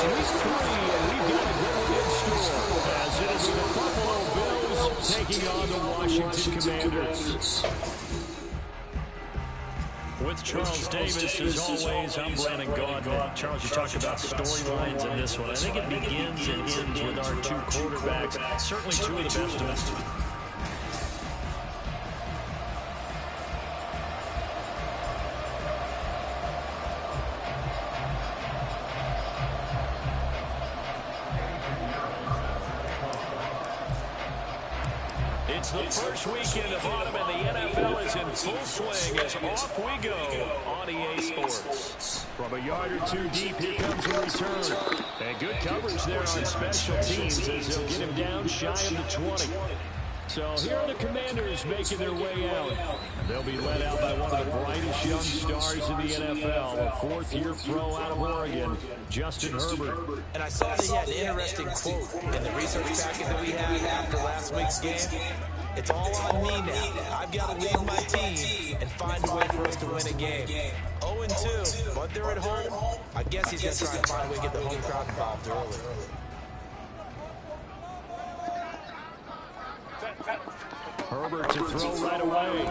week 3, and we've got a good one in store, as it'll be the Buffalo Bills taking on the Washington Commanders. With Charles Davis, as always, I'm Brandon Gaudin. Charles, you talked about storylines in this one. I think it begins and ends with our two quarterbacks, certainly two of the best of us. It's the first weekend of autumn, and the NFL is in full swing as off we go on EA Sports. From a yard or two deep, here comes the return. And good coverage there on special teams as they'll get him down shy of the 20. So here are the Commanders making their way out. They'll be led out by one of the brightest young stars in the NFL, a fourth-year pro out of Oregon, Justin Herbert. And I saw that he had an interesting quote in the research packet that we had after last week's game. It's all on me now. I've got to lead my team and find a way for us to win a game. 0-2, but they're at home. I guess he's going to try and find a way to get the home crowd involved early. Herbert to throw right away.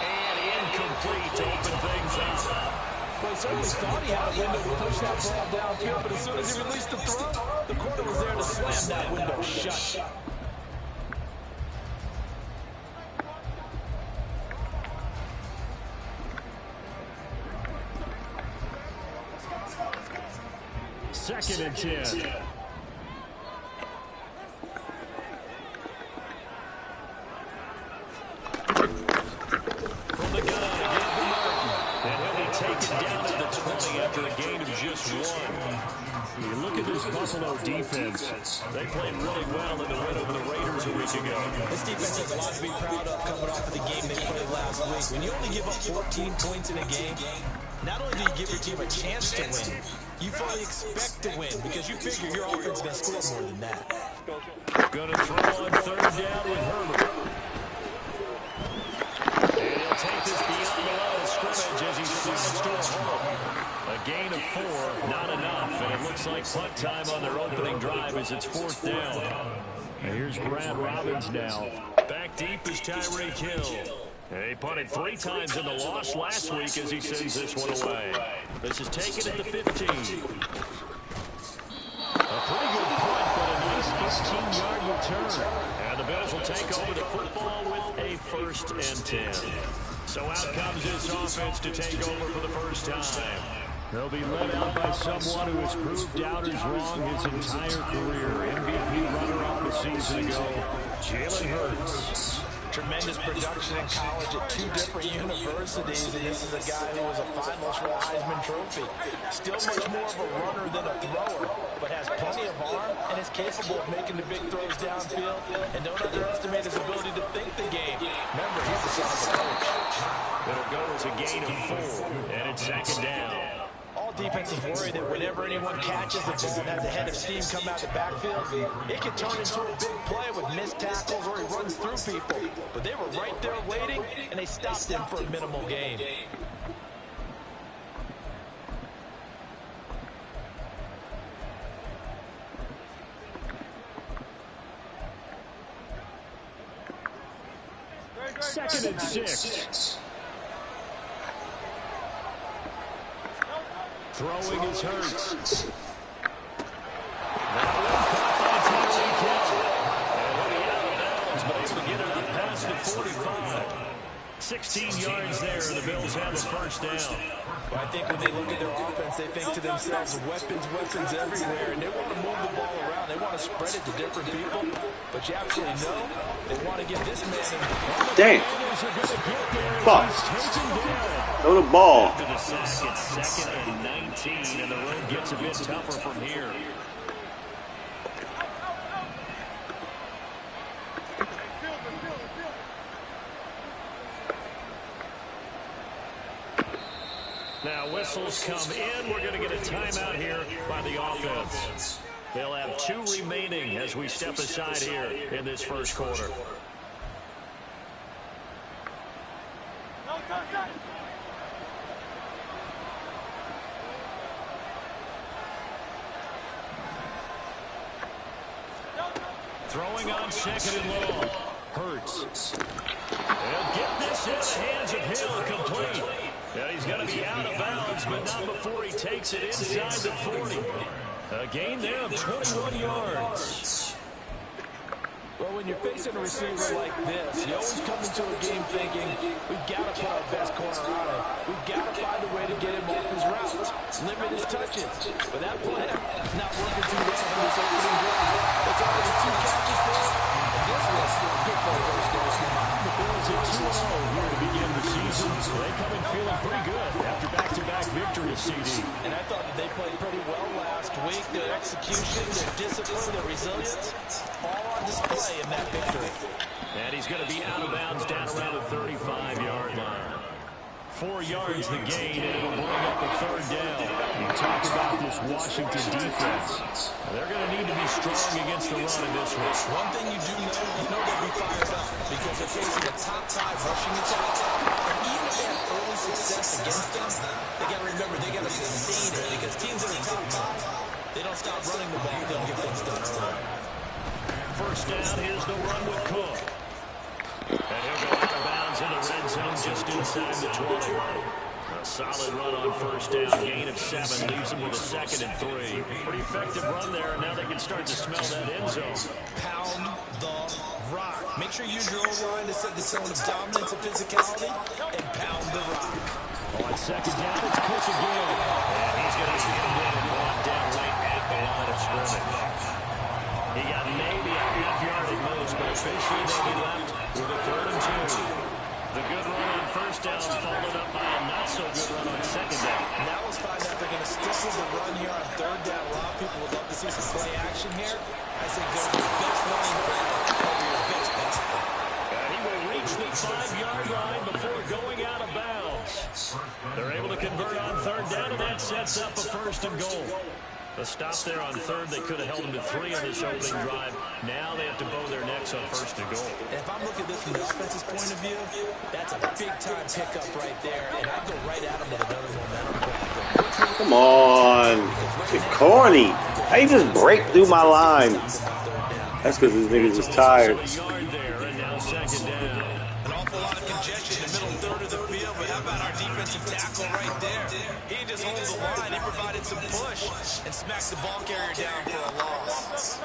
And incomplete to open things up. Well, he certainly thought he had a window to push that ball downfield, but as soon as he released the throw, the corner was there to slam that window shut. Second and 10. From the gun, and he'll be taken down at the 20 after a gain of just 1. You look at this Buffalo defense. They played really well in the win over the Raiders a week ago. This defense has a lot to be proud of coming off of the game they played last week. When you only give up 14 points in a game, not only do you give your team a chance to win, you fully expect to win because you figure your offense is going to score more than that. Going to throw on third down with Herbert. And he'll take this beyond the line of scrimmage as he slides to a hole. A gain of 4, not enough, and it looks like punt time on their opening drive as it's fourth down. And here's Brad Robbins now. Back deep is Tyreek Hill. And he punted 3 times in the loss last week as he sends this one away. This is taken at the 15. A pretty good punt, but a nice 15-yard return. And the Bills will take over the football with a 1st and 10. So out comes this offense to take over for the first time. They'll be led out by someone who has proved doubters wrong his entire career. MVP runner-up a season ago, Jalen Hurts. Tremendous production in college at 2 different universities, and this is a guy who was a finalist for the Heisman Trophy. Still much more of a runner than a thrower, but has plenty of arm and is capable of making the big throws downfield. And don't underestimate his ability to think the game. Remember, he's the son of a coach. It'll go as a gain of 4, and it's second down. All defenses worry that whenever anyone catches the ball and has a head of steam come out the backfield, it can turn into a big play with missed tackles or he runs through people. But they were right there waiting, and they stopped him for a minimal gain. Second and 6. Throwing is Hurts. That one caught by Tyreek Hill. And he'll be out of bounds, but able to get it up past the 45. 16 yards there, the Bills have a first down. But I think when they look at their offense, they think to themselves, weapons everywhere, and they want to move the ball around. They want to spread it to different people, but you absolutely know they want to get this man in. Dang. Fuck. Throw the ball. After the sack, it's 2nd and 19, and the road gets a bit tougher from here. Now whistles come in. We're going to get a timeout here by the offense. They'll have 2 remaining as we step aside here in this first quarter. Throwing on second and long. Hurts. He'll get this into the hands of Hill, complete. And he's going to be out of bounds, but not before he takes it inside the 40. A gain there of 21 yards. Well, when you're facing a receiver like this, you always come into a game thinking, we've got to put our best corner on him. We've got to find a way to get him off his routes, limit his touches. But that plan is not working too well for this opening drive. It's already 2 catches for him. And this was good for the first down. The Bills at 2-0 here to begin the season. They come in feeling pretty good after back-to-back victories, CD. And I thought that they played pretty well last week. Their execution, their discipline, their resilience, all on display in that victory. And he's going to be out of bounds down around the 35-yard line. 4 yards the gain, and it'll bring up a third down. You talk about this Washington defense. They're going to need to be strong against the run in this one. One thing you do know, they'll be fired up because they're facing a top-5 rushing attack. And even if they have early success against them, they got to remember they got to sustain it because teams that are top 5, they don't stop running the ball. They'll get things done early. First down, here's the run with Cook. And he'll go out of bounds in the red zone just inside the 20. A solid run on first down, gain of 7, leaves him with a 2nd and 3. Pretty effective run there, and now they can start to smell that end zone. Pound the rock. Make sure you use your own line to set the tone of dominance and physicality, and pound the rock. On second down, it's Cook again. And he's going to get away and brought down right at the line of scrimmage. He got maybe a half yard at most, but officially they'll be left with a 3rd and 2. The good run on first down followed up by a not-so-good run on second down. Now let's find out they're going to stick with the run here on 3rd down. A lot of people would love to see some play action here. I say go to your best running back over your best basketball. He will reach the 5-yard line before going out of bounds. They're able to convert on 3rd down, and that sets up a 1st and goal. A stop there on 3rd. They could have held him to 3 on this opening drive. Now they have to bow their necks on 1st and goal. And if I'm looking at this from the offense's point of view, that's a big-time pickup right there, and I'd go right at him with another momentum grab. Come on. You're corny. How you just break through my line? That's because this nigga's just tired. A yard there, and now 2nd down. An awful lot of congestion in the middle 3rd of the field, but how about our defensive tackle right there? He just holds the line. He provided some push and smacked the ball carrier down for a loss.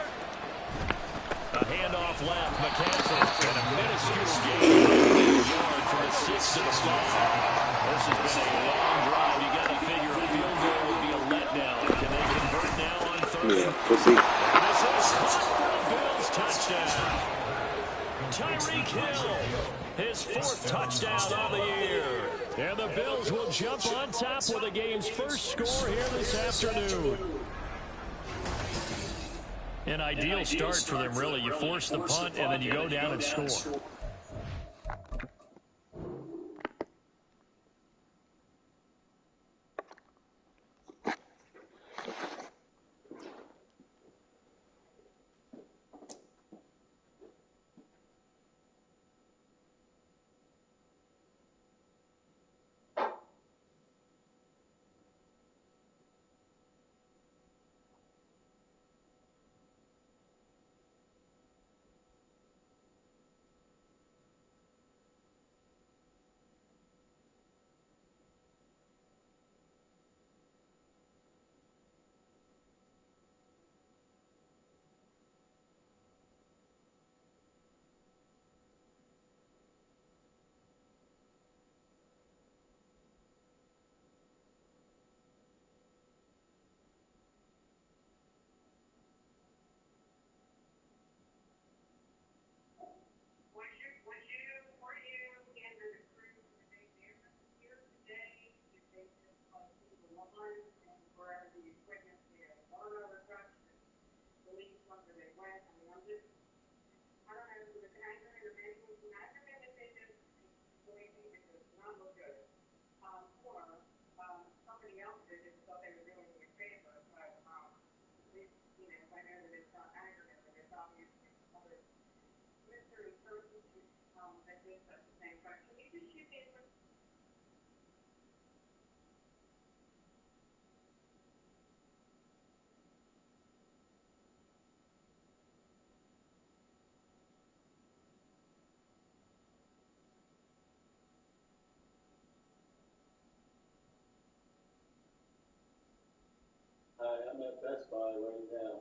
A handoff left, McCaffrey, and a minuscule gain. A yard from the 6 to the 5. This has been a long drive. You got to figure a field goal would be a letdown. Can they convert now on 3rd? Yeah, pussy. This is caught for a Bills touchdown. Tyreek Hill, his 4th touchdown of the year. And the Bills will jump on top with the game's first score here this afternoon. An ideal start for them, really. You force the punt, and then you go down and score. right now.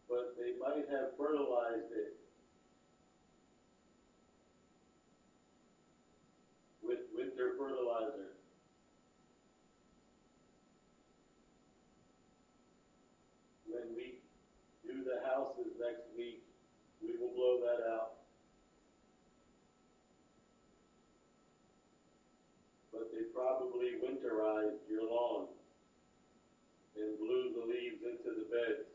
But they might have fertilized it with winter fertilizer. When we do the houses next week, we will blow that out. But they probably winterized your lawn and blew the leaves into the beds.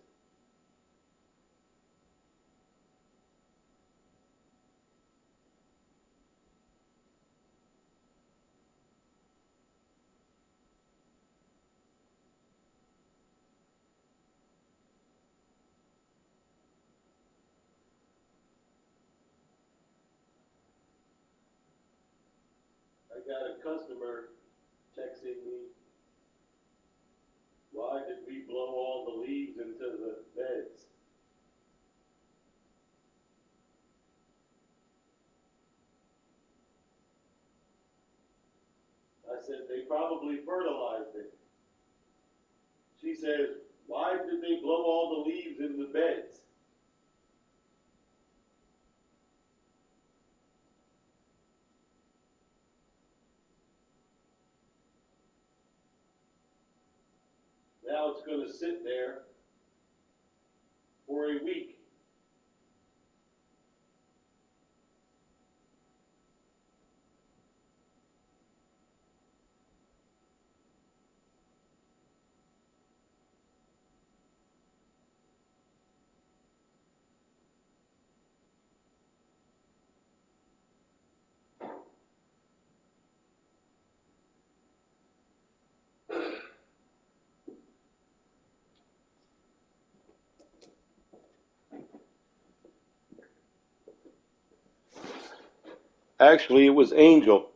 I got a customer texting me, why did we blow all the leaves into the beds? I said, they probably fertilized it. She says, why did they blow all the leaves in the beds? Now it's going to sit there for a week. Actually, it was Angel.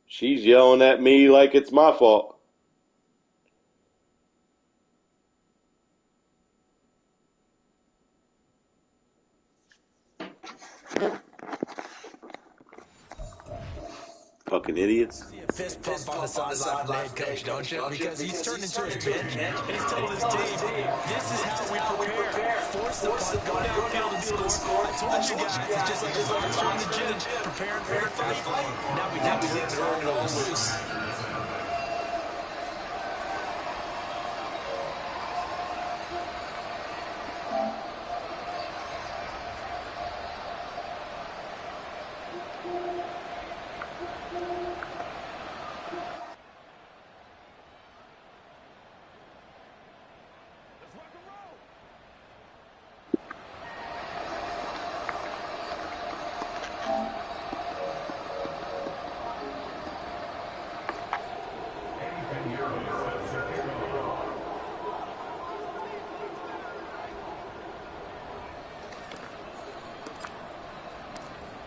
She's yelling at me like it's my fault. Fucking idiots. See a fist pump on the sideline from the head coach, don't you? Because he's turned into his bench, and he's telling his team, this is how we prepare. Force the punt, go downfield and score. I told you guys, it's just like the boxer in the gym, preparing for the fight. Now we have to get the earn loose.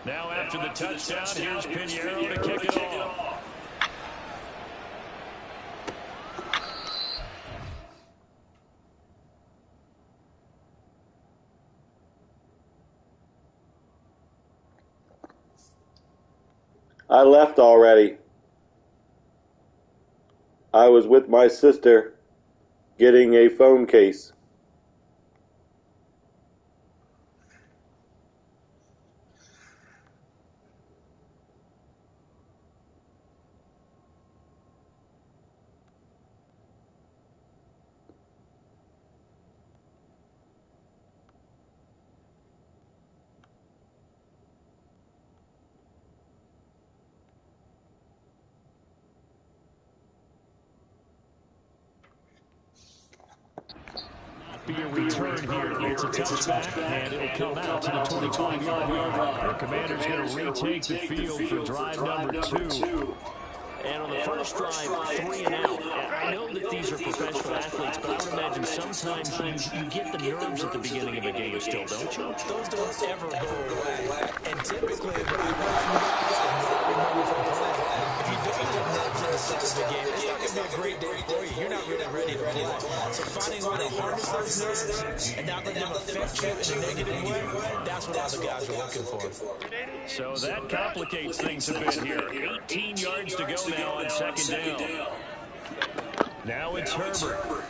Now after the touchdown, here's Pinheiro to kick it off. I left already. I was with my sister getting a phone case. Be a return here. It's a touchback, and it'll come out to the 25-yard line. The Commanders going to retake the field for drive number 2. And on the first drive, 3 and out. I know that these are professional athletes, but I would imagine sometimes you get the nerves at the beginning of a game still, don't you? Those don't ever go away. And typically, what I've heard from guys and what I remember from playing, if you don't get nerves at the start of the game, it's not going to be a great day for you. You're not really ready to play. So finding a way to harness those nerves and not let them affect you in a negative way, that's what other guys are looking for. So that complicates things a bit here. 18 yards to go now on second down. Now it's Herbert.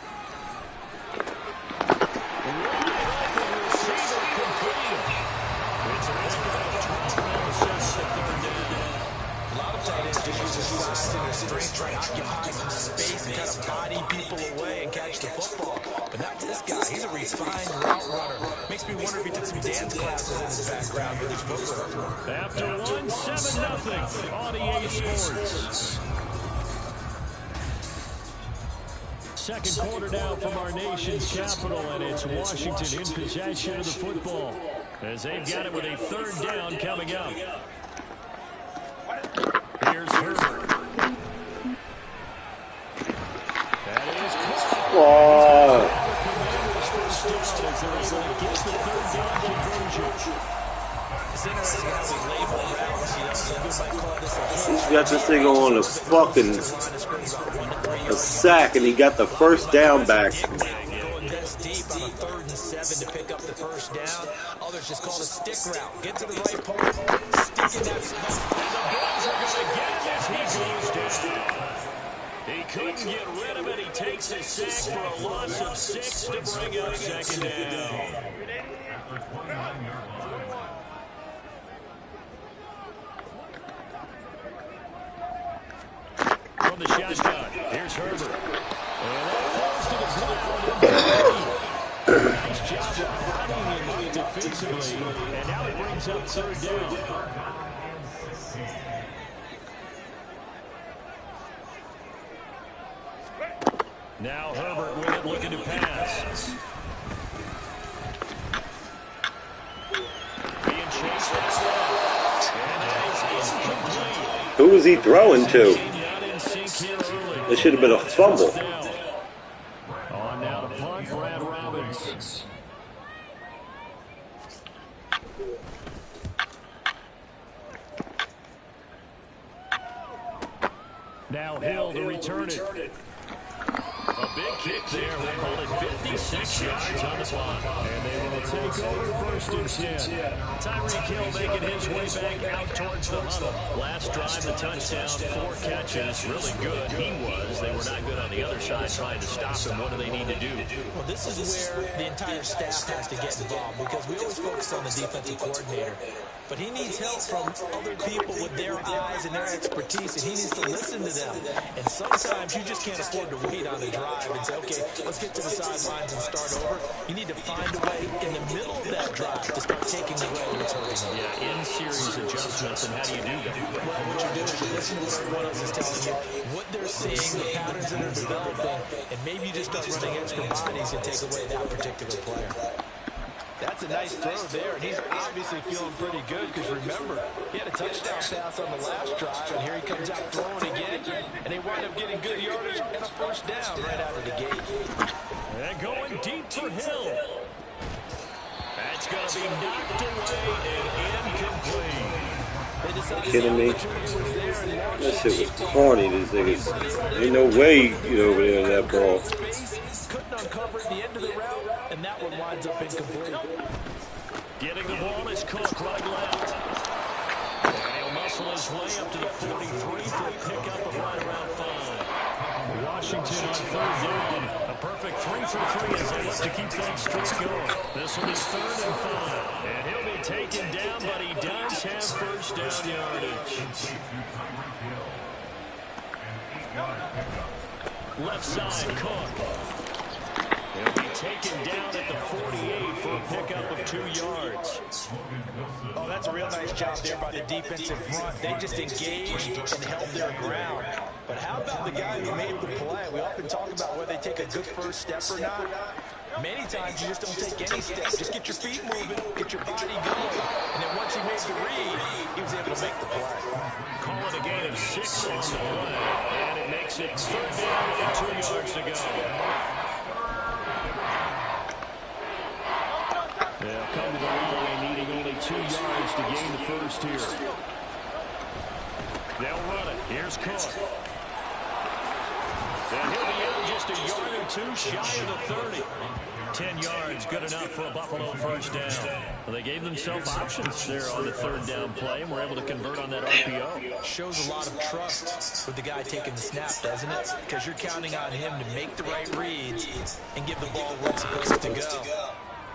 A lot of tight ends just use their size and their strength, try to occupy some space and kind of body people away and catch the football. But not this guy. He's a refined route runner. Makes me wonder if he took some dance classes in his background with his footwork. After one, 7-0 on EA Sports. Second quarter now from our nation's capital, and it's Washington in possession of the football as they've got it with a third down coming up. Here's Herbert. That is Wow. He's got this thing on a fucking a sack, and he got the first down back. Deep on a 3rd and 7 to pick up the first down. Others just call it a stick route. Get to the right point, stick in that spot. And the Bulls are going to get him as he goes down. He couldn't get rid of it. He takes a sack for a loss of 6 to bring up second down. From the shotgun, here's Herbert. And that falls to the ground. Nice job of running him up defensively. And now it brings up third down. Now Herbert with it, looking to pass. Being chased this way. And that is incomplete. Who was he throwing to? It should have been a fumble. On now to punt, Brad Robbins. Now Hill to return it. A big kick there. We'll call it 56 yards on the punt. And they will take over 1st and 10. Tyreek Hill making his way back out towards the huddle. Last drive, the touchdown, 4 catches. Really good. He was. They were not good on the other side trying to stop him. What do they need to do? Well, this is where the entire staff has to get involved because we always focus on the defensive coordinator. But he needs help from other people with their eyes and their expertise, and he needs to listen to them. And sometimes you just can't afford to wait on a drive and say, okay, let's get to the sidelines and start over. You need to find a way in the middle of that drive to start taking away what's hurting them. Yeah, in-series adjustments, and how do you do that? Well, what you do is you listen to what everyone else is telling you, what they're seeing, the patterns that are developing, and maybe you just start running extra bodies and take away that particular player. That's a nice throw there, and he's obviously feeling pretty good because, remember, he had a touchdown pass on the last drive, and here he comes out throwing again, and they wind up getting good yardage and a first down right out of the gate. And going deep for Hill. That's going to be knocked away and incomplete. Kidding me? That shit was corny, these niggas. Ain't no way you get over there with that ball. Couldn't uncover at the end of the route, and that one winds up incomplete. Getting the ball is Cook right left. And he'll muscle his way up to the 43 for a pickup of right around 5. Washington on third down. A perfect 3 for 3 as they look to keep that streak going. This will be 3rd and 5. And he'll be taken down, but he does have first down yardage. Left side, Cook. He'll be taken down at the 48 for a pickup of 2 yards. Oh, that's a real nice job there by the defensive front. They just engaged and held their ground. But how about the guy who made the play? We often talk about whether they take a good first step or not. Many times you just don't take any step. Just get your feet moving, get your body going. And then once he made the read, he was able to make the play. Call it a gain of 6 on the play. And it makes it 3rd down and 2 yards to go. They'll come to the line needing only 2 yards to gain the first here. They'll run it. Here's Cook. And he'll be out just a yard or two shy of the 30. 10 yards, good enough for a Buffalo first down. Well, they gave themselves options there on the third down play and were able to convert on that RPO. Shows a lot of trust with the guy taking the snap, doesn't it? Because you're counting on him to make the right reads and give the ball where it's supposed to go.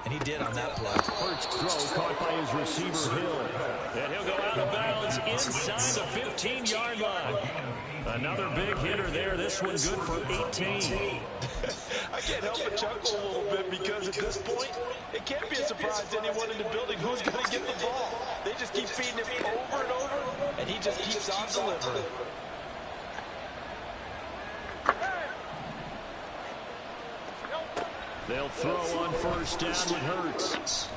And he did on that play. Hurts throw caught by his receiver, Hill. And he'll go out of bounds inside the 15-yard line. Another big hitter there. This one good for 18. I can't help but chuckle a little bit because at this point, it can't be a surprise to anyone in the building who's going to get the ball. They just keep feeding him over and over, and he just keeps on delivering. They'll throw on first down with Hurts.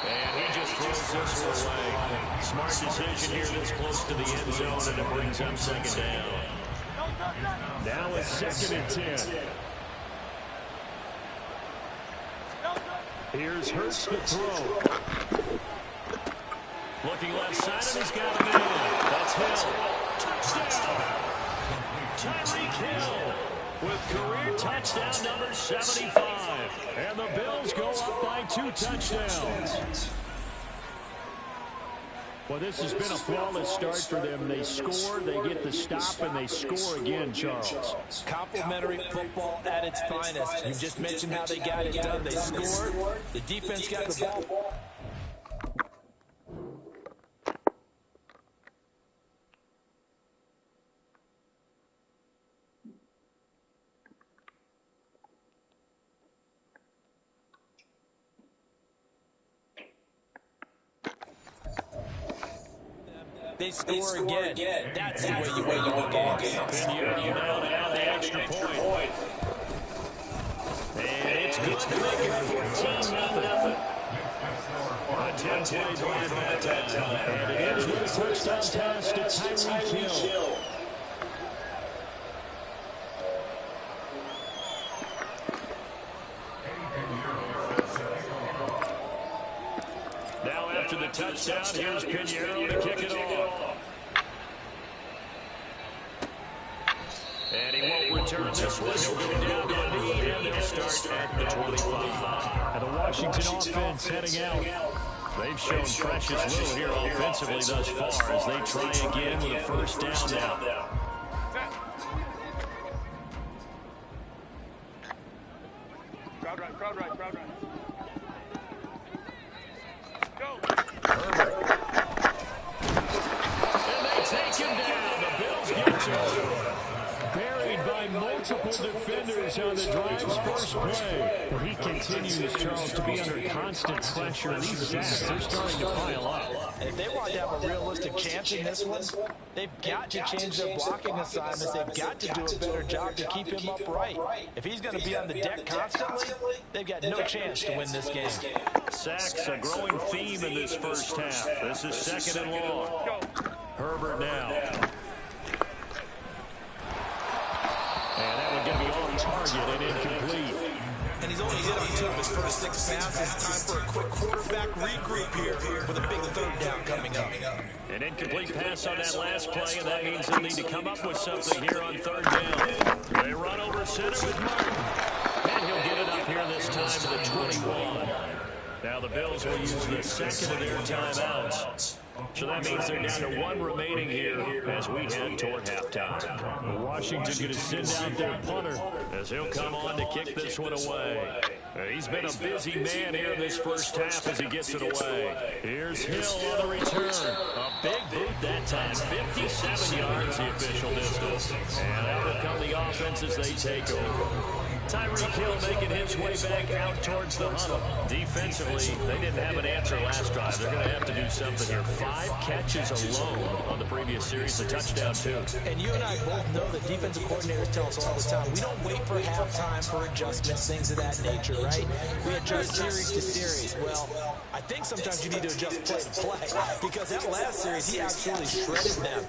And he just throws this one away. Smart decision here this close to the end zone, and it brings up second down. Now it's second and 10. Here's Hurts to throw. Looking left side, and he's got a man. That's Hill. Touchdown! Tyreek Hill with career touchdown number 75. And the Bills go up by 2 touchdowns. Well, this has been a flawless start for them. They score, they get the stop, and they score again, Charles. Complimentary football at its finest. You just mentioned how they got it done. They scored. The defense got the ball. They score again. That's the way you win your games. You now down the extra point. And it's good to make it 14-0. A 10-play drive that time. And it ends with a touchdown pass to Tyreek Hill. Now after the touchdown, here's Pinheiro to kick it off. And he won't return this one. He'll go down to the knee, and they'll start at the 25. And the Washington offense heading out. They've shown precious little here offensively thus far as they try again with a first down now. Crowd right. Herbert. And they take him down. The Bills get to him. Buried by multiple defenders on the drive's first play. But he continues, Charles, to be under constant pressure. These sacks are starting to pile up. And if they want to have a realistic chance in this one, they've got to change their blocking assignments. They've got to do a better job to keep him upright. If he's going to be on the deck constantly, they've got no chance to win this game. Sacks, a growing theme in this first half. This is second and long. Herbert now. And that one going to be off target and incomplete. And he's only hit on 2 of his first 6 passes. Time for a quick quarterback regroup here with a big third down coming up. An incomplete pass on that last play, and that means they'll need to come up with something here on third down. They run over center with Martin. And he'll get it up here this time to the 21. Now the Bills will use the second of their timeouts. So that means they're down to 1 remaining here as we head toward halftime. Washington going to send out their punter as he'll come on to kick this one away. He's been a busy man here in this first half as he gets it away. Here's Hill on the return. A big boot that time. 57 yards the official distance. And out will come the offense as they take over. Tyreek Hill making his way back out towards the huddle. Defensively, they didn't have an answer last drive. They're going to have to do something here. 5 catches alone on the previous series, a touchdown too. And you and I both know that defensive coordinators tell us all the time, we don't wait for halftime for adjustments, things of that nature, right? We adjust series to series. Well, I think sometimes you need to adjust play to play because that last series, he absolutely shredded them.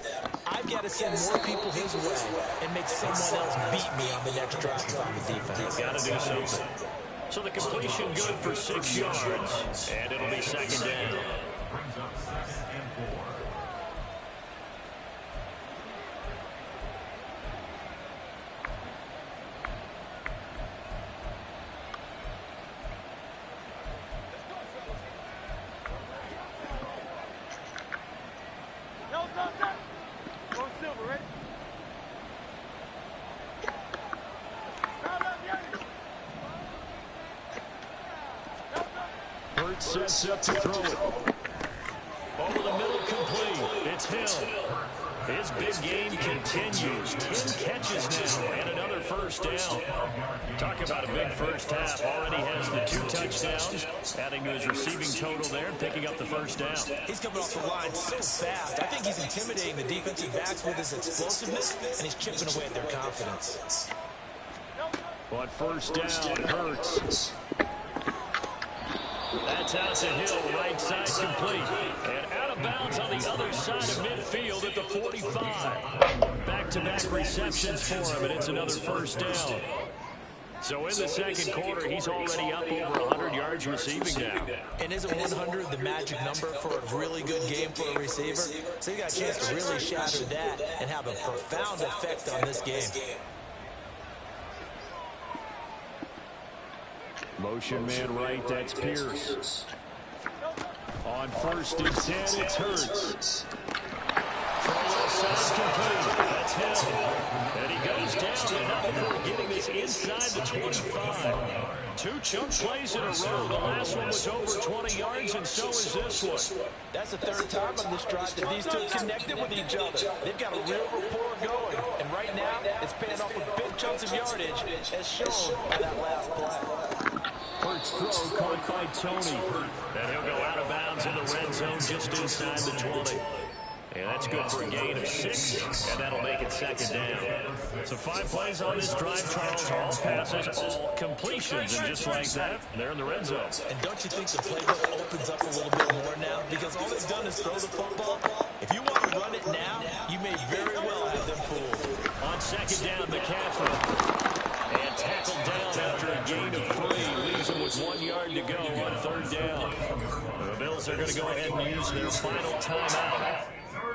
I've got to send more people his way and make someone else beat me on the next drive if I'm the defense. He's got to do something. So the completion good for 6 yards, and it'll be second down. sets up to throw it. Over the middle, complete. It's Hill. His big game continues. 10 catches now and another first down. Talk about a big first half. Already has the 2 touchdowns, adding to his receiving total there and picking up the first down. He's coming off the line so fast. I think he's intimidating the defensive backs with his explosiveness, and he's chipping away at their confidence. On first down, Hurts. That's out to Hill, right side complete. And out of bounds on the other side of midfield at the 45. Back-to-back receptions for him, and it's another first down. So in the second quarter, he's already up over 100 yards receiving now. And isn't 100 the magic number for a really good game for a receiver? So you got a chance to really shatter that and have a profound effect on this game. Motion man right, that's Pierce. On first and 10, it's Hurts. Side complete. That's Hill. And he goes down and not before getting this inside the 25. 2 chunk plays in a row. The last one was over 20 yards, and so is this one. That's the 3rd time on this drive that these 2 connected with each other. They've got a real rapport going. And right now, it's paying off with big chunks of yardage, as shown by that last play. Hurts throw caught by Tony. And he'll go out of bounds in the red zone just inside the 20. And that's good for a gain of 6, and that'll make it second down. So 5 plays on this drive, Charles. All passes, all completions. And just like that, they're in the red zone. And don't you think the playbook opens up a little bit more now? Because all they've done is throw the football. If you want to run it now, you may very well have them fooled. On second down, McCaffrey. And tackled down after a gain of 3. Leaves him with 1 yard to go on 3rd down. The Bills are going to go ahead and use their final timeout,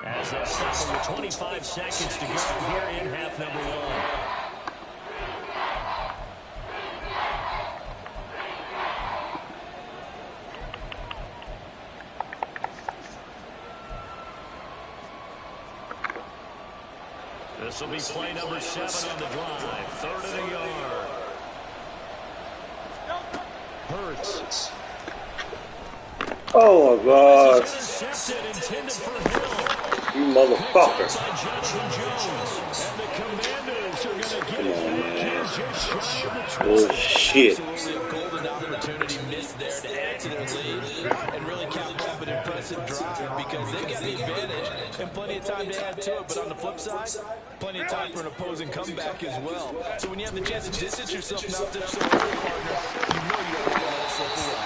as they'll stop him with 25 seconds to go here in half number 1. This will be play number 7 on the drive. 3rd and a yard. Hurts. Oh my God. This is intercepted, intended for Hill. You motherfucker. Bullshit. Absolutely a golden opportunity missed there to add to their lead and really cap off an impressive drive, because they've got the advantage and plenty of time to add to it. But on the flip side, plenty of time for an opposing comeback as well. So when you have the chance to distance yourself from out there, so partner, you know you don't want to let it slip away.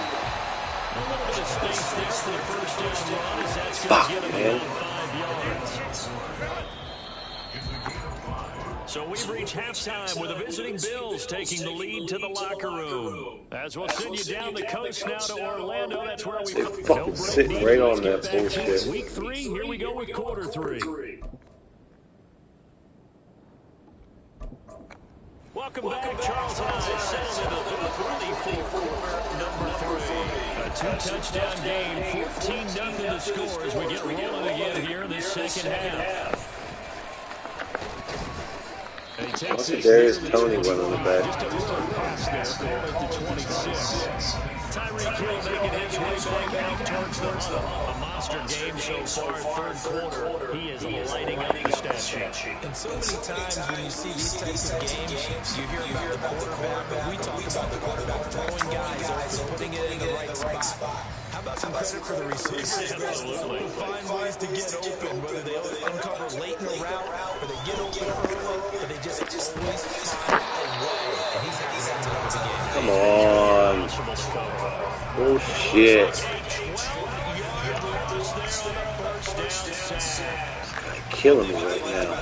A little bit of space there for the first down run, as that's going to get him about 5 yards. So we've reached halftime with the visiting Bills taking the lead to the locker room. As we'll send you down the coast now to Orlando. That's where we fucking sitting right on that bullshit. Week 3, here we go with quarter 3. Welcome back, Charles and I settled into the booth ready for quarter number 3. A 2-touchdown game, 14-0 the score as we get rolling again here in this second half. What's Darius Tony went on the back? Just a little pass there, to 26. Tyreek Hill making his way back out towards the huddle. A monster game so far, 3rd quarter. He is lighting up the stat sheet. And so many times when you see these types of games, you hear about the quarterback, but we talk about the quarterback throwing guys open, putting it in the right spot. How about some credit for the receivers? Absolutely. Who find ways to get open, whether they uncover late in the route, or they get open early, or they just always find a way. And he's having that time of the game. Come on. Bullshit. Killing me right now.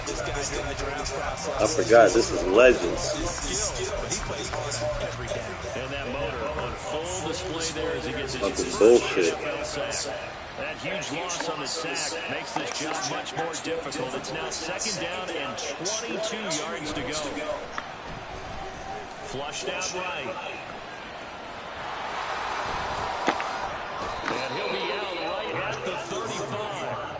I forgot this is Legends. And that motor on full display there as he gets his fucking bullshit. That huge loss on the sack makes this job much more difficult. It's now 2nd down and 22 yards to go. Flushed out right. And he'll be out right at the 35.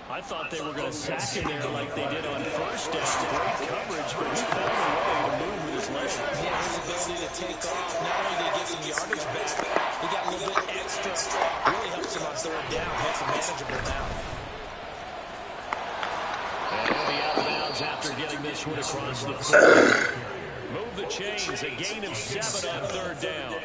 I thought they were going to sack him there like they did on first down. Great coverage, but he found a way to move with his legs. Yeah, his ability to take off. Not only did he get some yardage back, he got a little bit extra. Really helps him on third down. Makes him manageable now. And he'll be out of bounds after getting this one across the field. Move the chains, a gain of 7 on third down.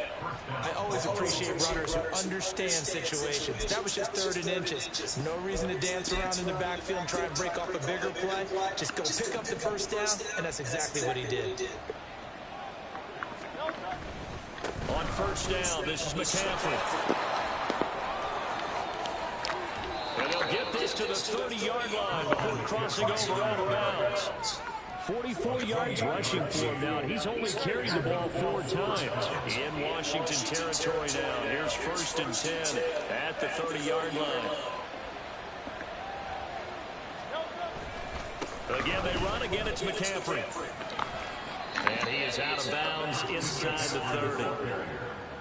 I always appreciate runners who understand situations. That was just 3rd and inches. No reason to dance around in the backfield and try and break off a bigger play. Just go pick up the first down, and that's exactly what he did. On first down, this is McCaffrey. And they'll get this to the 30-yard line before crossing over out of bounds. 44 yards rushing for him now. He's only carried the ball 4 times. In Washington territory now. Here's 1st and 10 at the 30-yard line. Again, they run. Again, it's McCaffrey. And he is out of bounds inside the 30.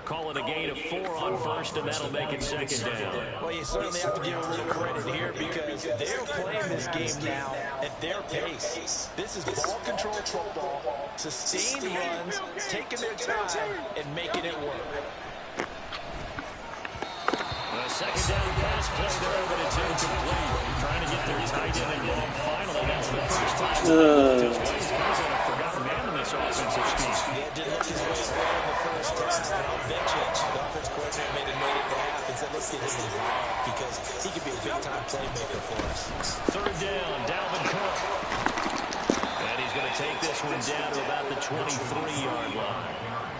Call it a gain of 4 on first, and that'll make it 2nd down. Well, you certainly have to give a little credit here because they're playing this game now at their pace. This is ball control football, sustained runs, taking their time, and making it work. A 2nd down pass play there, but it's incomplete. Trying to get their tight end involved finally. That's the first time. He's kind of a forgotten man in this offensive scheme. Yeah, didn't look his way well in the first half. And I'll bet you the offense coordinator made a note at the half and said, let's get him involved because he could be a big-time playmaker for us. 3rd down, Dalvin Cook. And he's going to take this one down to about the 23-yard line.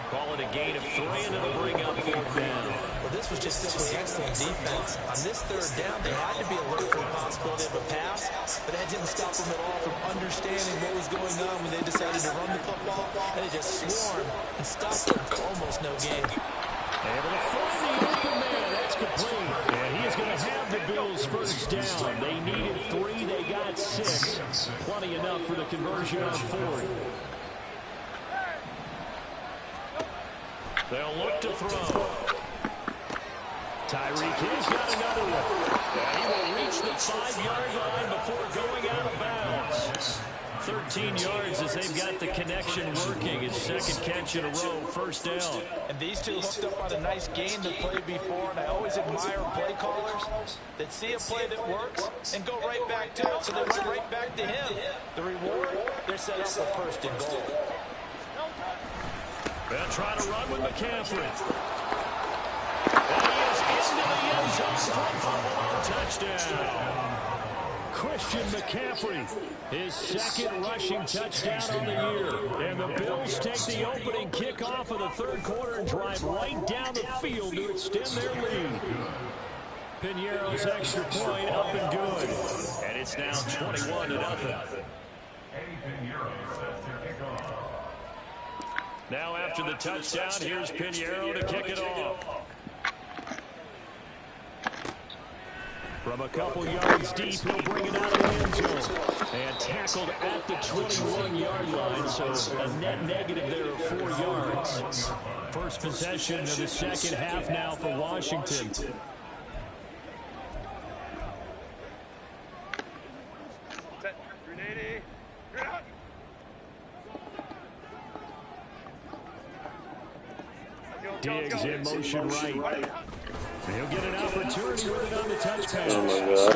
Call it a gain of 3, and it'll bring up 4th down. Well, this was just simply excellent defense. On this 3rd down, they had to be alert for the possibility of a pass, but that didn't stop them at all from understanding what was going on when they decided to run the football. And they just swarmed and stopped them for almost no gain. Able to find the open man. That's complete. And he is going to have the Bills' 1st down. They needed 3. They got 6. Plenty enough for the conversion on 4th. They'll look to throw. Tyreek Hill's got another one. And he will reach the 5-yard line before going out of bounds. 13 yards as they've got the connection working. His 2nd catch in a row, 1st down. And these two hooked up on a nice game that played before, and I always admire play callers that see a play that works and go right back to it, so they run right back to him. The reward, they're set up for 1st and goal. They'll try to run with McCaffrey. And he is into the end zone for Buffalo. Touchdown. Christian McCaffrey, his 2nd rushing touchdown on the year. And the Bills take the opening kickoff of the 3rd quarter and drive right down the field to extend their lead. Piñeiro's extra point up and good. And it's now 21-0. Now after the touchdown, here's Piñeiro to kick it off. From a couple yards deep, he'll bring it out of the end zone. And tackled at the 21-yard line, so a net negative there of 4 yards. First possession of the 2nd half now for Washington. Diggs in motion right. He'll get an opportunity with it on the touch pass. Oh, my God.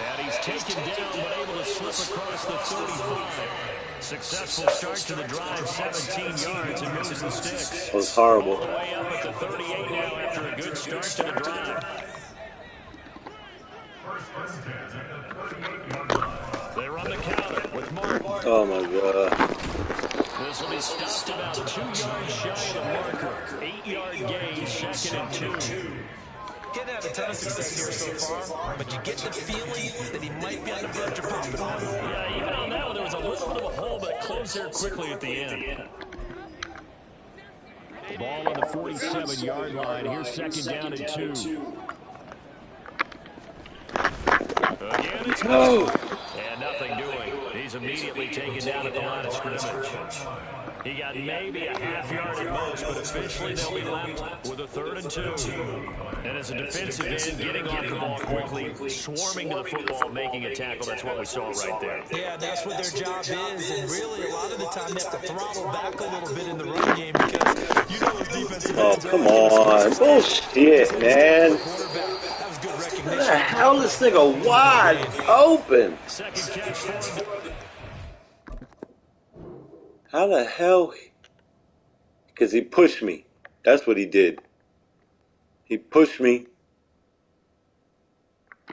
And he's taken down, but able to slip across the 35. Successful start to the drive, 17 yards, and moves the sticks. That was horrible. All the way up at the 38 now after a good start to the drive. They run the counter with Martin. Oh, my God. This will be stopped about 2 yards shy of the marker. 8-yard gain, 2nd and 2. Getting had a ton of success here so far, but you get the feeling that he might be on the verge of popping one. Yeah, even on that one, there was a little bit of a hole, but it closed there quickly at the end. Ball on the 47-yard line. Here's 2nd down and 2. Again, it's No. And nothing doing. He's immediately taken down at the line of scrimmage. He got maybe a half yard at most, but officially they'll be left with a 3rd and 2. And as a defensive end, getting off the ball quickly, swarming to the football, making a tackle, that's what we saw right there. Yeah, that's what their job is, and really a lot of the time they have to throttle back a little bit in the run game because you know those defensive ends are... Oh, come on. Bullshit, man. That was good recognition. What the hell is this nigga wide open? Second catch for him. How the hell? Because he pushed me. That's what he did. He pushed me.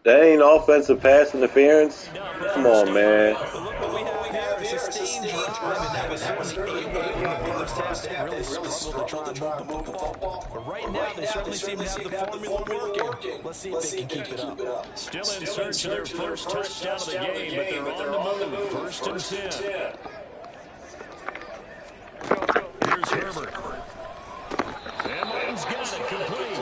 That ain't offensive pass interference. Come on, man. Look what we have here, a sustained drive, and that was certainly able in the first half. They really struggled to try and move the football. But right now, they certainly seem to have the formula working. Let's see if they can keep it up. Still in search of their first touchdown of the game, but they're on the move. First and 10. Here's Herbert. And Martin's got it complete.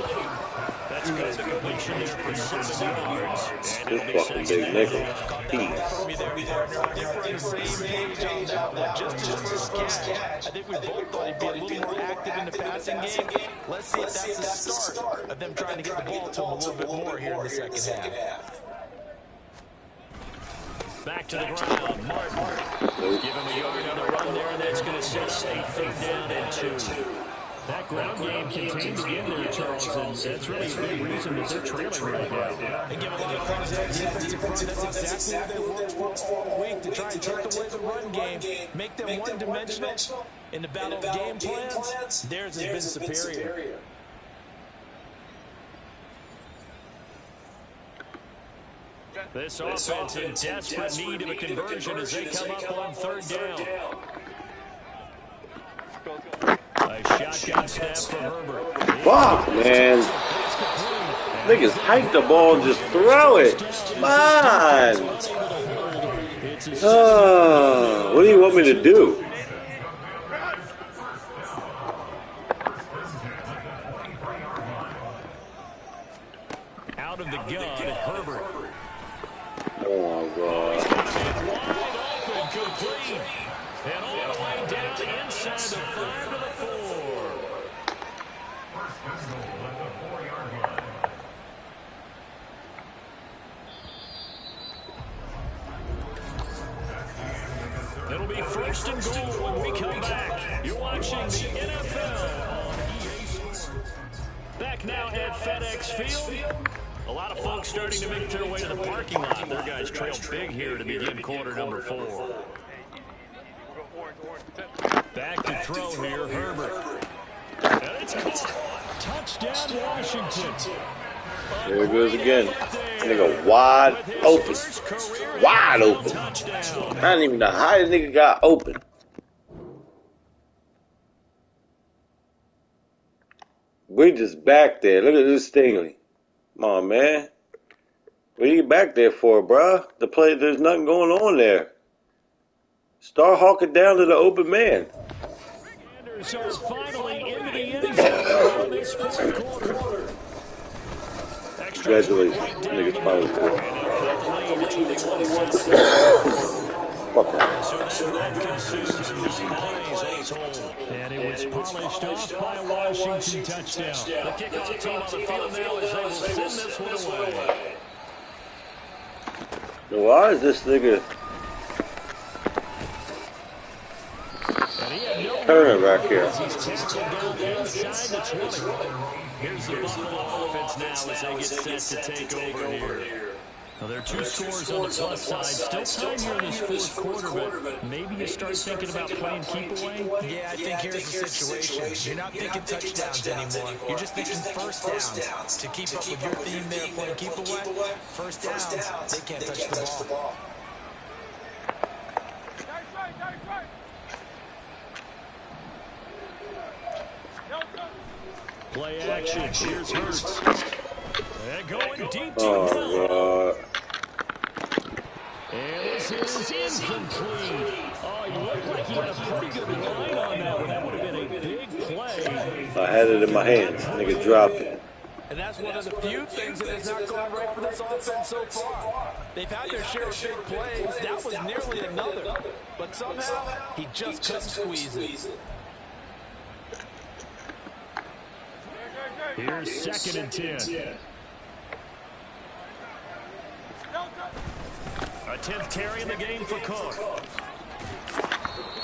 That's good. The completion there for 7 yards. This fucking big nickel. Peace. We're on the same page on that one. Just his first catch. I think we both thought he'd be a little more active in the passing game. Let's see if that's the start of them trying to get the ball to him a little bit more here in the second half. Back to the ground. Martin. Give him a yard on the run there, and that's going to set up a third down and 2. That ground game contained again there, Charles, and that's really a big reason that they're trailing right now. And give a lot of credit to that defensive front. That's exactly what they worked for all week, to try and take away the run game, make them one-dimensional. In the battle of game plans, theirs has been superior. This offense in desperate need of a conversion as they come up on third down. A shotgun snap for Herbert. Fuck, man. Niggas hike the ball and just throw it. Come on. What do you want me to do? Out of the gun, Herbert. Oh, my God. Wide open, complete. And all the way down the inside the 5 to the 4. It'll be first and goal when we come back. You're watching the NFL on EA Sports. Back now at FedEx Field. A lot of folks starting to make their way to the parking lot. Their guys trail big here to begin quarter number 4. Back to throw here, Herbert. And it's caught. Touchdown, Washington. There it goes again. Nigga wide open. Wide open. I don't even know how the nigga got open. We just back there. Look at this Stingley. Come on, man. What are you back there for, bruh? The play, there's nothing going on there. Start hawking down to the open man. Are finally into the end zone in this fourth quarter. Congratulations. Niggas probably cool. Fuck and it was polished off by a Washington touchdown. The kickoff team on the field now as they will send this one away. Why is this nigga turning back here? Here's the Buffalo offense now as they get set to take over here. Well, there are 2 scores on the plus side. Still time here in this fourth quarter, but maybe you start thinking about playing keep away? Yeah, I think here's the situation. You're not thinking touchdowns anymore. You're just thinking first downs. To keep up with your theme there, playing keep away, first downs, they can't touch the ball. Play action. Here's Hurts. And going deep to Oh, God. And this is incomplete. Oh, you look like you had a pretty good line on that one. That would have been a big play. I had it in my hands. Nigga dropped it. And that's one of the few things that has not gone right for this offense so far. They've had their share of big plays. That was nearly another. But somehow, he just couldn't squeeze it. Here's 2nd and 10. A 10th carry in the game for Cook.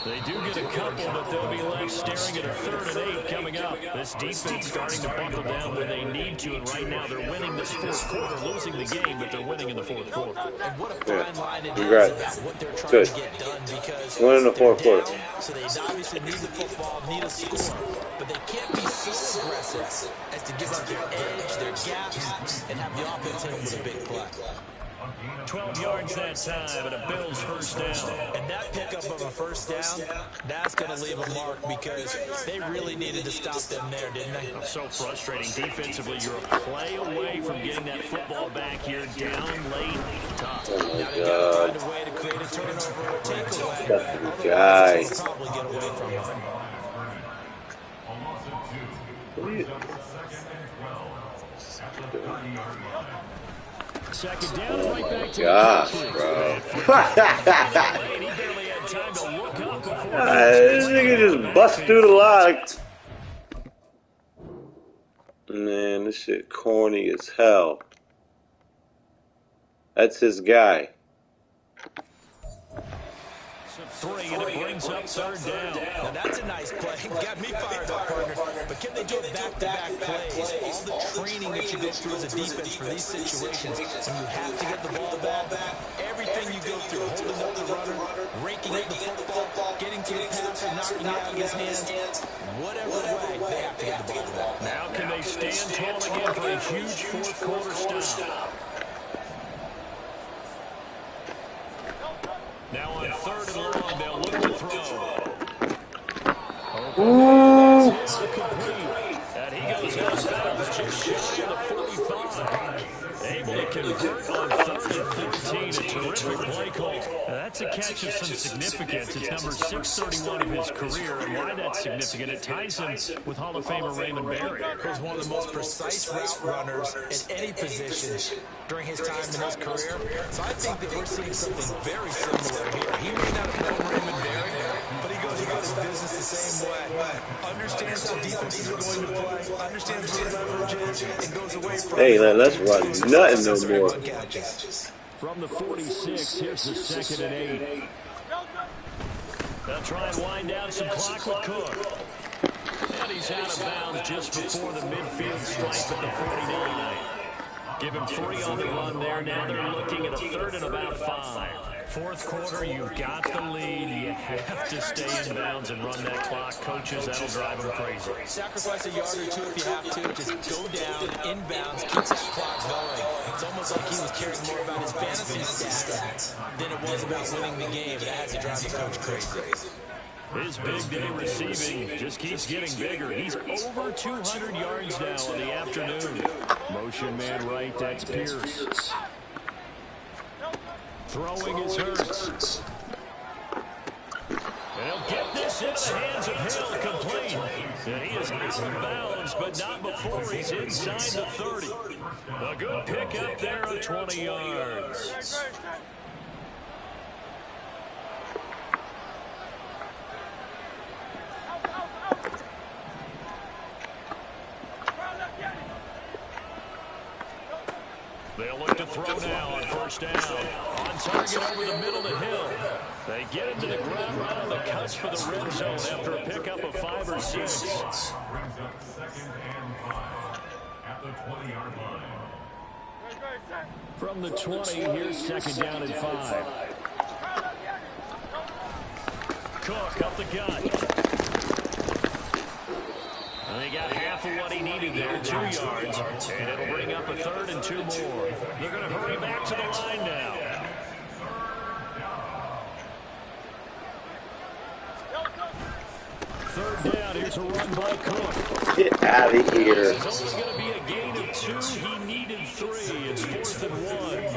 They do get a couple, but they'll be left staring at a 3rd and 8 coming up. This defense starting to buckle down when they need to, and right now they're winning this 4th quarter, losing the game, but they're winning in the 4th quarter. And what a fine line it is about what they're trying to get done, because winning the 4th quarter. So they obviously need the football, need a score, but they can't be so aggressive as to give up their edge, their gaps, and have the offense hit them with a big play. 12 yards that time, and a Bills 1st down. And that pickup of a 1st down, that's going to leave a mark, because they really needed to stop them there, didn't they? So frustrating. Defensively, you're a play away from getting that football back here down late. Tough. Oh, my now they got to find a way to create a turnover or a takeaway. That's the guy. They'll probably get away from him. Second down, right back to gosh, bro. This nigga just bust through the lock. Man, this shit corny as hell. That's his guy. 3, and it brings up 3rd down. Now that's a nice play. Got me fired up, partner. But can they do it back-to-back plays? All the training that you go through as a defense for these situations, when you have to get the ball back, everything you go through, holding up the runner, raking up the football, getting to the passer, knocking it out of his hands, whatever way, they have to get the ball back. Now can they stand tall again for a huge 4th quarter stop? Now on 3rd and long, they'll look to throw. Ooh. And he goes out of bounds just shy of the 45. Able to convert on 3rd and 15. A terrific play call. That's a catch of some significance. It's number 631 of his career. And why that's significant, it ties him with Hall of Famer Raymond Berry. He's one of the most precise route runners at any position during his time in his career. So I think that we're seeing something very similar here. He may not have known Raymond Berry, but he goes about his business the same way. Understands how defenses are going to play, understands where the leverage is, and goes away from Hey, let's run nothing no more. From the 46, here's the 2nd and 8. They'll try and wind down some clock with Cook. And he's out of bounds just before the midfield stripe at the 49. Give him 3 on the run there. Now they're looking at a 3rd and about 5. 4th quarter, you've got the lead. You have to stay in bounds and run that clock. Coaches, that'll drive them crazy. Sacrifice a yard or 2 if you have to. Just go down, inbounds, keep that clock going. It's almost like he was caring more about his fantasy stats than it was about winning the game. That has to drive the coach crazy. His big day receiving just keeps getting bigger. He's over 200 yards now in the afternoon. Motion man right, that's Pierce. Throwing is Hurts. They'll get this into the hands of Hill, complete. And he is out of bounds, but not before he's inside the 30. A good pick up there of 20 yards. They'll look to throw now on 1st down. On target over the middle to Hill. They get it to the ground right on the cusp of the red zone after a pickup of 5 or 6. Brings up 2nd and 5 at the 20-yard line. From the 20, here's 2nd down and 5. Cook up the gut. And they got half of what he needed there, 2 yards. And it'll bring up a 3rd and 2 more. They're going to hurry back to the line now. Third down, here's a run by Cook. Get out of here. It's only going to be a gain of 2. He needed 3. It's 4th and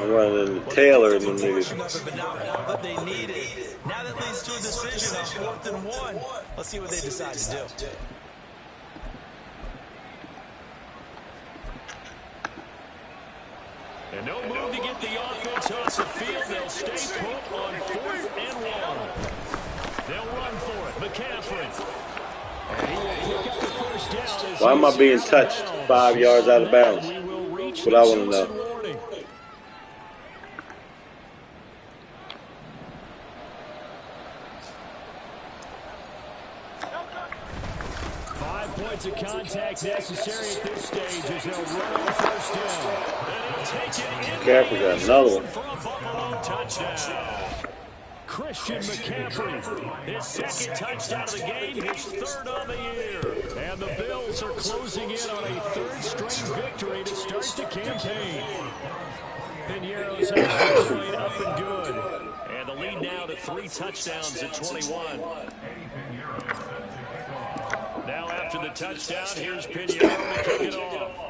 1. I'm running into Taylor and them niggas. Now that leads to a decision on 4th and 1. Let's see what they decide to do. And no move to get the offense off the field. They'll stay put on 4th and 1. They'll run for it. McCaffrey. Why am I being touched 5 yards out of bounds? That's what I want to know. 5 points of contact necessary at this stage as they'll run on first down. And he'll take it in. McCaffrey got another one. For a Buffalo touchdown. Christian McCaffrey, his second touchdown of the game, his third on the year. And the Bills are closing in on a third straight victory to start the campaign. Piñeiro's has the point up and good. And the lead now to 3 touchdowns at 21. Now after the touchdown, here's Piñeiro to kick it off.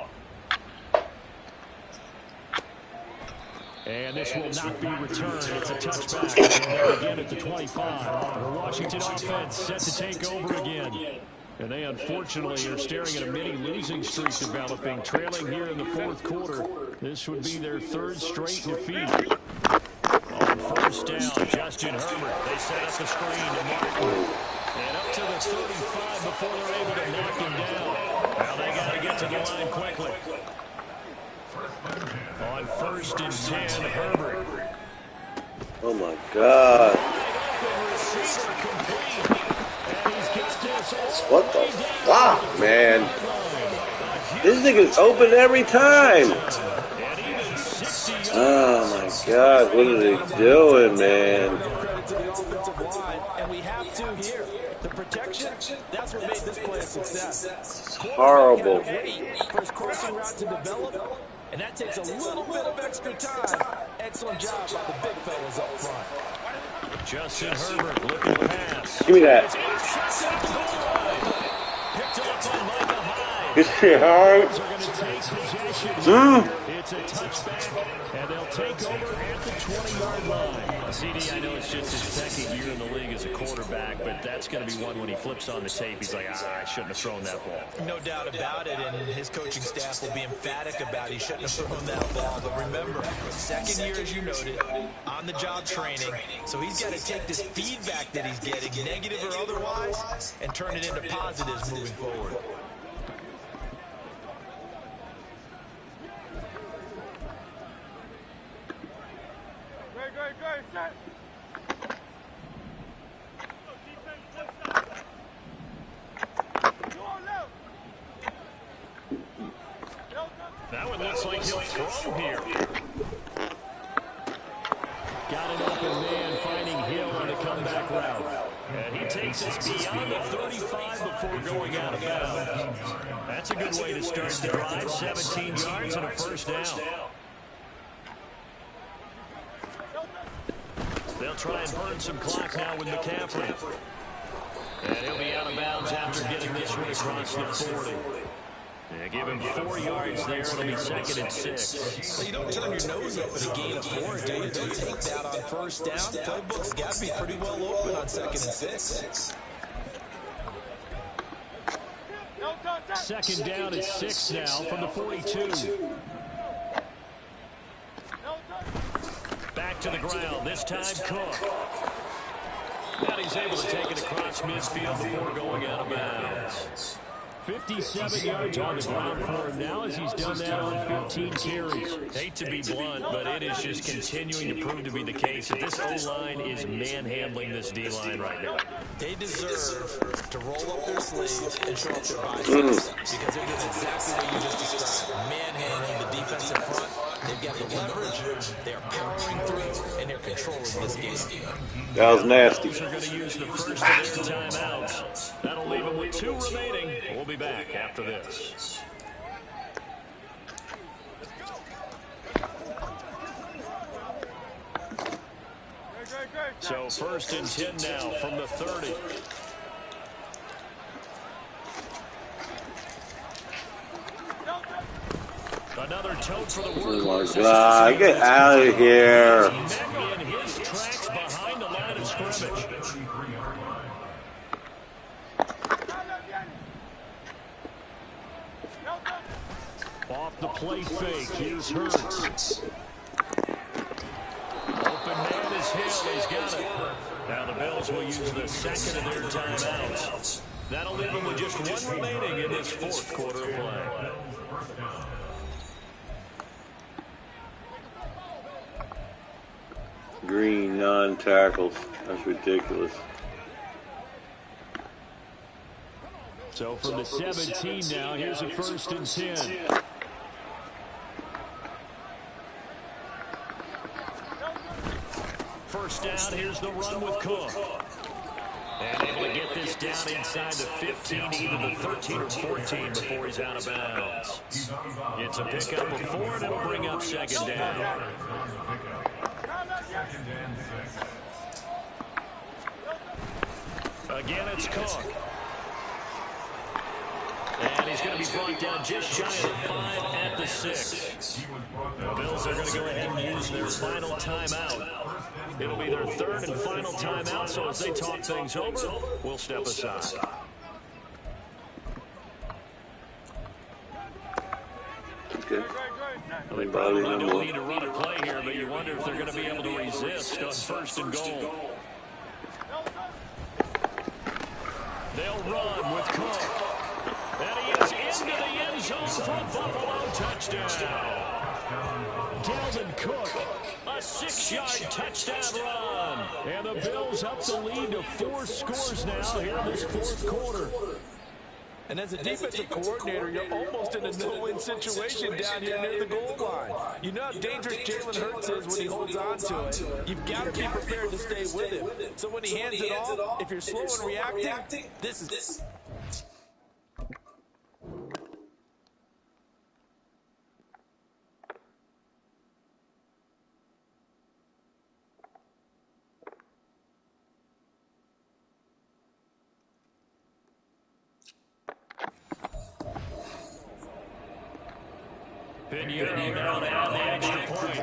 And this will not be returned. It's a touchback. And again at the 25. The Washington offense set to take over again. And they unfortunately are staring at a mini losing streak developing, trailing here in the 4th quarter. This would be their 3rd straight defeat. On first down, Justin Herbert. They set up the screen to Martin. And up to the 35 before they're able to knock him down. Now they got to get to the line quickly. On 1st and 10, Herbert. Oh my God. What the fuck, man? This nigga's open every time. Oh my God, what are they doing, man? And we have to here. The protection, that's what made this play a success. It's horrible. For his crossing route to develop, and that takes a little bit of extra time. Excellent job by the big fellas up front. Justin Herbert looking to pass. Give me that. Picked up on Micah Hyde. This shit hard. Are going to take possession. It's a touchback, and they'll take over at the 20-yard line. CD, I know it's just his 2nd year in the league as a quarterback, but that's going to be one when he flips on the tape. He's like, I shouldn't have thrown that ball. No doubt about it, and his coaching staff will be emphatic about he shouldn't have thrown that ball. But remember, 2nd year, as you noted, on-the-job training, so he's got to take this feedback that he's getting, negative or otherwise, and turn it into positives moving forward. That one looks like he'll throw here. Got an open man finding Hill on the comeback route. And he takes us beyond the 35 before going out of bounds. That's a good way to start the drive. 17 yards and a first down. They'll try and burn some clock now with McCaffrey. And he'll be out of bounds after getting this one across the 40. Yeah, give him 4 yards there. It'll be 2nd and 6. Well, you don't turn your nose up at a gain of 4, do you? Don't take that on first down. Playbook's got to be pretty well open on 2nd and 6. 2nd down and 6 now from the 42. Back to the ground. This time Cook. And he's able to take it across midfield before going out of bounds. 57 yards on the ground for him now as he's done that on 15 carries. Hate to be blunt, but it is just continuing to prove to be the case that this O-line is manhandling this D-line right now. They deserve to roll up their sleeves and show up their biceps because they're doing exactly what you just described. Manhandling the defensive front. They've got the leverage. They're powering through, and they're controlling this game. That was nasty. They're going to use the first of their timeouts. That'll leave them with 2 remaining. We'll be back after this. So 1st and 10 now from the 30. Another tote for the workhorse. Oh my God, get out of here. In his tracks behind the line of scrimmage. Off the play fake, here's Hurts. Open man is Hill, he's got it. Now the Bills will use the 2nd of their timeouts. That'll leave them with just one remaining in this fourth quarter of play. Green non-tackles. That's ridiculous. So from the 17 now, here's a 1st and 10. First down, here's the run with Cook. And able to get this down inside the 15, either the 13 or 14 before he's out of bounds. It's a pickup of 4, and it'll bring up 2nd down. Again, it's Cook. And he's going to be brought down just shy of 5 at the 6. The Bills are going to go ahead and use their final timeout. It'll be their 3rd and final timeout, so as they talk things over, we'll step aside. Okay. They probably don't need to run a play here, but you wonder if they're going to be able to resist on 1st and goal. They'll run with Cook. And he is into the end zone for a Buffalo touchdown. Dalvin Cook, a 6-yard touchdown run. And the Bills up the lead to 4 scores now here in this 4th quarter. And as a defensive coordinator, you're almost in a no-win situation down here near the goal line. You know how dangerous Jalen Hurts is when he holds on to it. You've got to be prepared to stay with him. So when he hands it off, if you're slow in reacting, this is... Pinheiro now down the extra point.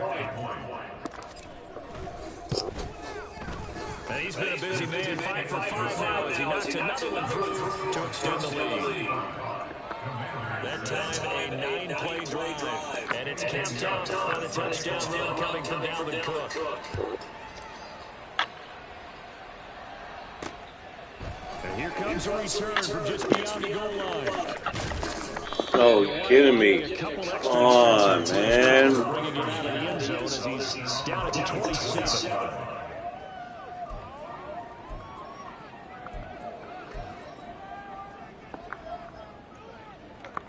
And he's been a busy man, 5 for 5 now as he knocks another one through to extend the lead. That time a 9-play drive, and it's capped off on a touchdown run coming from Dalvin Cook. And here comes a return from just beyond the goal line. Oh, you kidding me? Come on, man. Bringing him out of the end zone as he's down at the 27.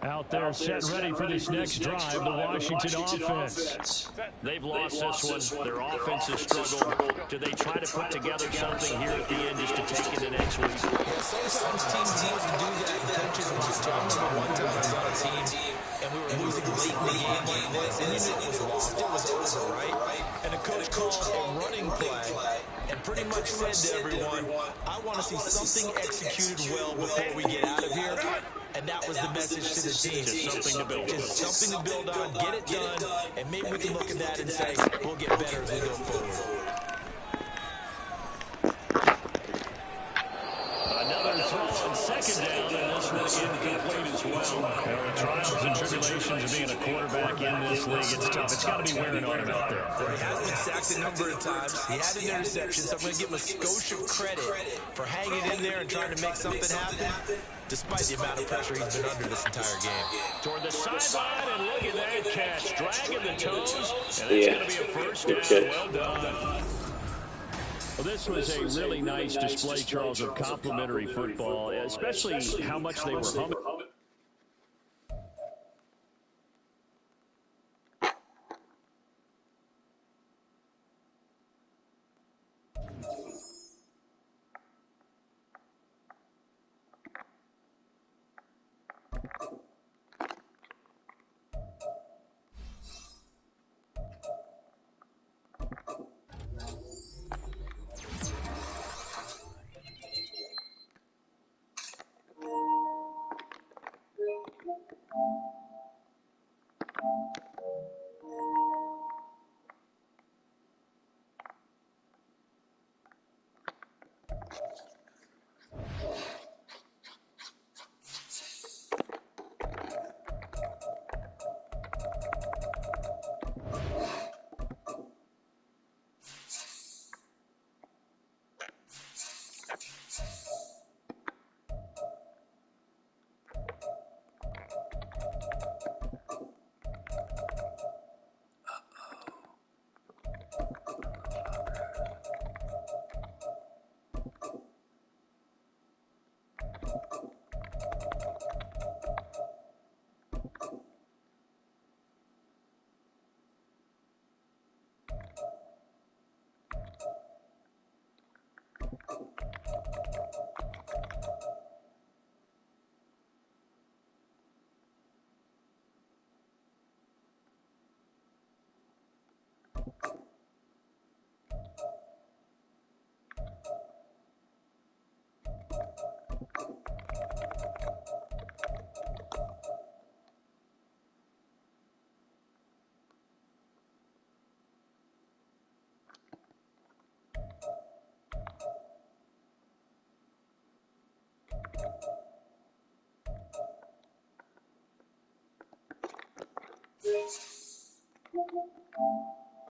Out there set ready for this next drive, the Washington offense. They've lost this one. Their offense has struggled. Do they try to put together something here at the end just to take it the next week? Yeah, sometimes teams need to do that, and coaches want to. I remember one time I was on a team, and we were losing late in the game like this, and it was lost. It was over, right? And the coach called a running play and pretty much said to everyone, I want to see something executed well before we get out of here. And that was the message to the team. Just something to build on. Just something to build on, get it done, and maybe we can look at that and say, we'll get better as we go forward. Another throw on 2nd down, and this one incomplete as well. The trials and tribulations of being a quarterback in this league, it's tough. It's got to be wearing on him out there. Well, he has been sacked a number of times. He had an interception, so I'm going to give him a skosh of credit for hanging in there and trying to make something happen, despite the amount of pressure he's been under this entire game. Toward the sideline, and look at that catch. Dragging the toes, and it's going to be a 1st down. Well done. Well, this was a really nice display, Charles, of complimentary football, especially how much they were humming.